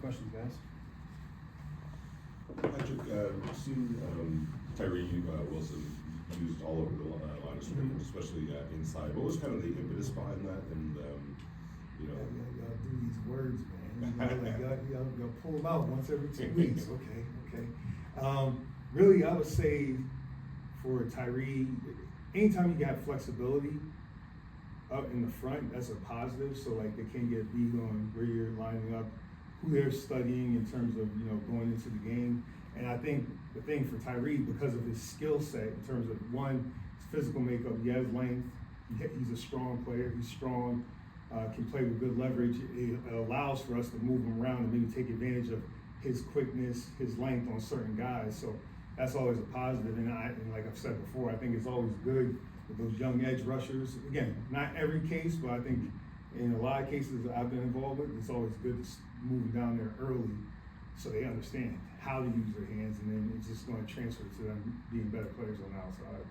questions, guys? Patrick, we've seen Tyree Wilson used all over the line of scrimmage, especially inside. What was kind of the impetus behind that? And you know, y'all do these words, man. Y'all pull them out once every 2 weeks. Okay. Really, I would say for Tyree, anytime you got flexibility up in the front, that's a positive. So like they can't get beat on where you're lining up, who they're studying in terms of going into the game. And I think the thing for Tyree, because of his skill set in terms of one, his physical makeup, he has length, he's a strong player, he's strong, can play with good leverage. It allows for us to move him around and maybe take advantage of his quickness, his length on certain guys. So that's always a positive. And like I've said before, I think it's always good with those young edge rushers. Again, not every case, but I think in a lot of cases that I've been involved with, it's always good to move them down there early so they understand how to use their hands, and then it's just going to transfer to them being better players on the outside.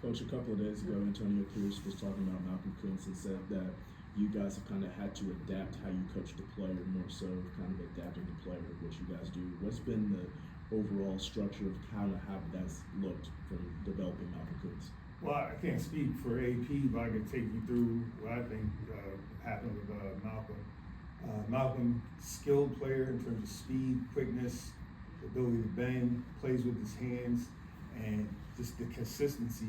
Coach, a couple of days ago, Antonio Cruz was talking about Malcolm Kuntz and said that you guys have kind of had to adapt how you coach the player, more so kind of adapting the player, what you guys do. What's been the overall structure of kind of how that's looked from developing Malcolm Kuntz? Well, I can't speak for AP, but I can take you through what I think happened with Malcolm. Malcolm, skilled player in terms of speed, quickness, the ability to bend, plays with his hands, and just the consistency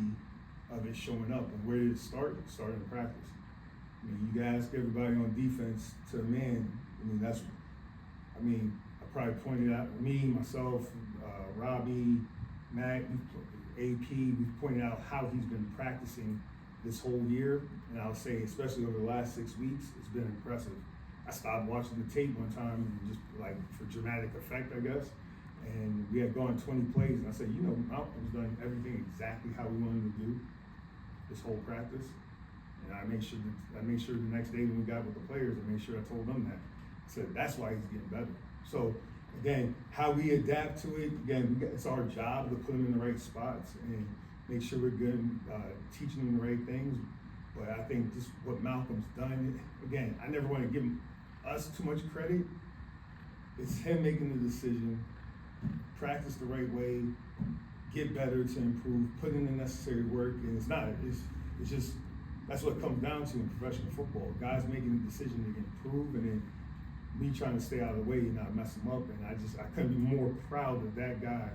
of it showing up. And where did it start? It started in practice. I mean, you can ask everybody on defense to a man. I probably pointed out, myself, Robbie, Matt, AP, we've pointed out how he's been practicing this whole year. And I'll say, especially over the last 6 weeks, it's been impressive. I stopped watching the tape one time and just like for dramatic effect, I guess. And we had gone 20 plays, and I said, Malcolm's done everything exactly how we wanted to do this whole practice. And I made sure the next day when we got with the players, I made sure I told them that. I said, that's why he's getting better. So again, how we adapt to it, it's our job to put them in the right spots and make sure we're good, teaching them the right things. But I think just what Malcolm's done, again, I never want to give us too much credit. It's him making the decision, practice the right way, get better to improve, put in the necessary work, and it's just, that's what it comes down to in professional football. Guys making the decision to improve, and then me trying to stay out of the way and not mess him up. And I couldn't be more proud of that guy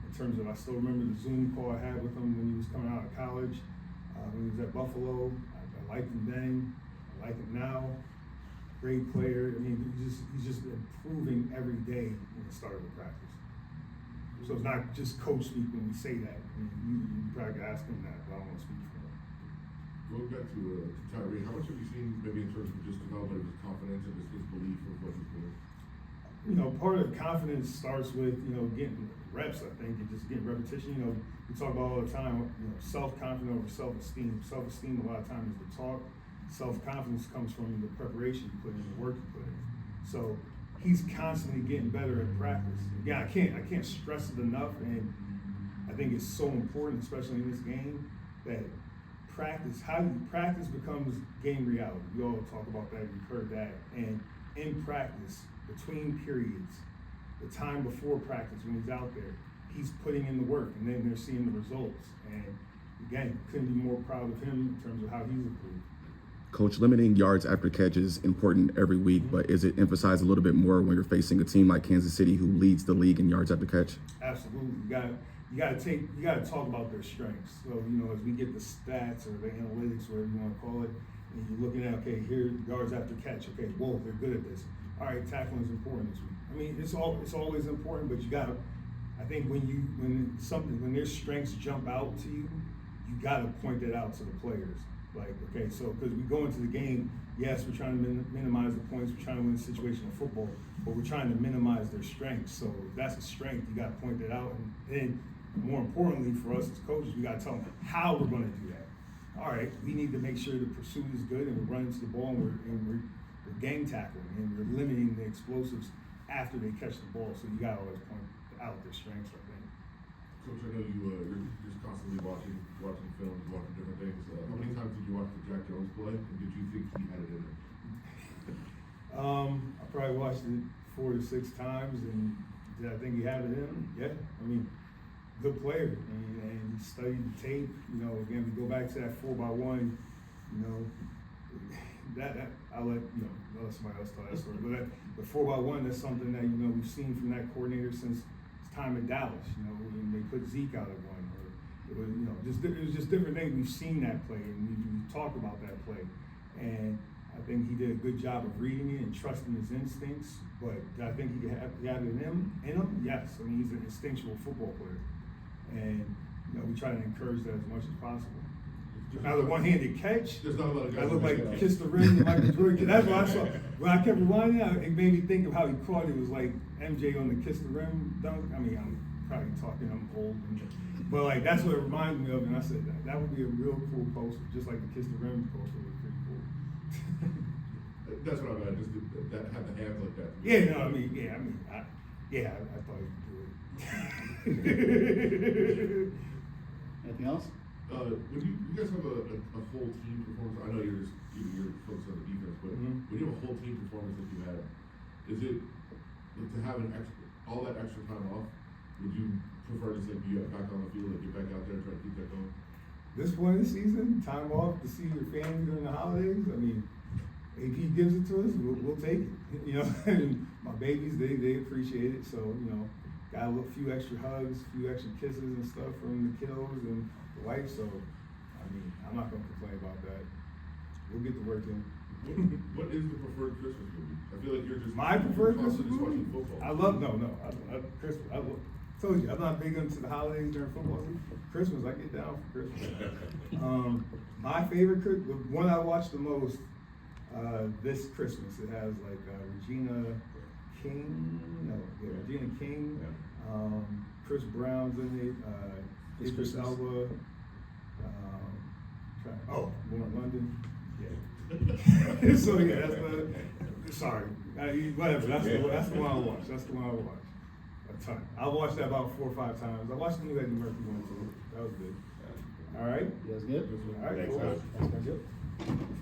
in terms of, I still remember the Zoom call I had with him when he was coming out of college, when he was at Buffalo. I liked him then, I like him now. Great player. He's just improving every day in the start of the practice. So it's not just coach speak when we say that. You probably could ask him that, but I don't want to speak for him. Going back to Tyree, how much have you seen maybe in terms of just development of his confidence and his belief of what he's doing? Part of confidence starts with, getting reps, I think, and just getting repetition. We talk about all the time, self-confidence over self-esteem. Self-esteem a lot of times is the talk. Self-confidence comes from the preparation you put in, the work you put in. So he's constantly getting better at practice. Again, I can't stress it enough, and I think it's so important, especially in this game, that how you practice becomes game reality. We all talk about that, you've heard that. And in practice, between periods, the time before practice when he's out there, he's putting in the work, and then they're seeing the results. And again, couldn't be more proud of him in terms of how he's improved. Coach, limiting yards after catch is important every week, but is it emphasized a little bit more when you're facing a team like Kansas City who leads the league in yards after catch? Absolutely. You gotta talk about their strengths. So, as we get the stats or the analytics, whatever you want to call it, and you're looking at, okay, here yards after catch, okay, whoa, they're good at this. All right, tackling is important this week. It's always important, but I think when their strengths jump out to you, you gotta point that out to the players. Like, okay, so because we go into the game, yes, we're trying to minimize the points, we're trying to win situational football, but we're trying to minimize their strengths. So if that's a strength, you got to point that out. And then, more importantly for us as coaches, we got to tell them how we're going to do that. All right, we need to make sure the pursuit is good and we're running to the ball and we're gang tackling and we're limiting the explosives after they catch the ball. So you got to always point out their strengths, I think. Coach, I know you're just constantly watching films, watching different things. How many times did you watch the Jack Jones play, and did you think he had it in him? I probably watched it 4 to 6 times, and did I think he had it in him? Yeah, I mean, good player, and he studied the tape. You know, again, we go back to that 4x1. You know, that I'll let somebody else tell that story. But the 4x1, that's something that we've seen from that coordinator since his time in Dallas. You know, when they put Zeke out at one, or it was just different things. We've seen that play, and we talked about that play, and I think he did a good job of reading it and trusting his instincts. But I think he had it in him. Yes, I mean, he's an instinctual football player, and we try to encourage that as much as possible. Now the one-handed catch, There's not a lot of guys I look who like make that. Kiss the Ring and Michael Jordan. That's what I saw. When I kept rewinding, it made me think of how he caught it. It was like MJ on the Kiss the Rim dunk. I mean, I'm probably talking, I'm old, but like that's what it reminded me of. And I said that would be a real cool poster, just like the Kiss the Rim poster was pretty cool. That's what I meant, just that had the hands like that. I thought he could do it. Anything else? When you guys have a whole team performance, I know you're focused on the defense, but Mhm. when you have a whole team performance that you had, is it like to have all that extra time off? Would you prefer to say be back on the field and get back out there and try to keep that going? This point of the season, time off to see your family during the holidays. I mean, AP gives it to us, we'll take it. And my babies, they appreciate it. So, got a few extra hugs, a few extra kisses and stuff from the kiddos and the wife. So, I mean, I'm not gonna complain about that. We'll get to work in. What is the preferred Christmas movie? I feel like you're just My preferred constantly Christmas just movie? watching football. I love Christmas. Told you, I'm not big into the holidays during football season. Christmas, I get down for Christmas. My favorite, the one I watch the most this Christmas, it has like Regina King, Chris Brown's in it, Idris Elba, Lauren London. Yeah. So yeah, whatever. That's the one I watch. That's the one I watch. A ton. I watched that about 4 or 5 times. I watched the new Eddie Murphy one too. That was good. All right. You guys good? All right. Thanks, Cool. guys. Thanks, guys.